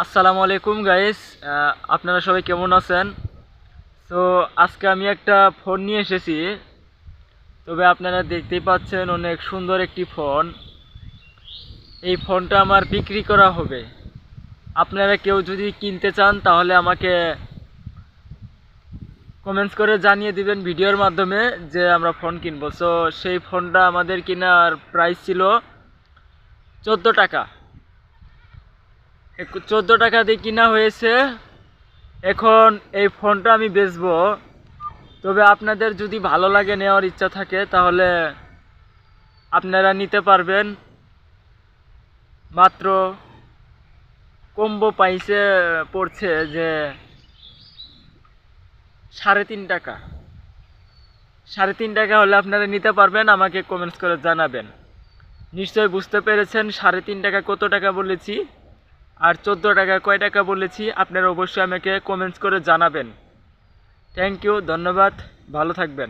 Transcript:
আসসালামু আলাইকুম গাইস, আপনারা সবাই কেমন আছেন? তো আজকে আমি একটা ফোন নিয়ে এসেছি। তবে আপনারা দেখতেই পাচ্ছেন অনেক সুন্দর একটি ফোন। এই ফোনটা আমার বিক্রি করা হবে। আপনারা কেউ যদি কিনতে চান তাহলে আমাকে কমেন্টস করে জানিয়ে দিবেন ভিডিওর মাধ্যমে যে আমরা ফোন কিনবো। সো সেই ফোনটা আমাদের কেনার প্রাইস ছিল 14 টাকা। 14 টাকা দিয়ে কিনা হয়েছে। এখন এই ফোনটা আমি বেচবো। তবে আপনাদের যদি ভালো লাগে, নেওয়ার ইচ্ছা থাকে, তাহলে আপনারা নিতে পারবেন। মাত্র কম্বো পাইছে পড়ছে যে 3.5 টাকা। 3.5 টাকা হলে আপনারা নিতে পারবেন। আমাকে কমেন্টস করে জানাবেন। নিশ্চয়ই বুঝতে পেরেছেন 3.5 টাকা কত টাকা বলেছি, আর 14 টাকা কয় টাকা বলেছি। আপনারা অবশ্যই আমাকে কমেন্টস করে জানাবেন। থ্যাংক ইউ, ধন্যবাদ, ভালো থাকবেন।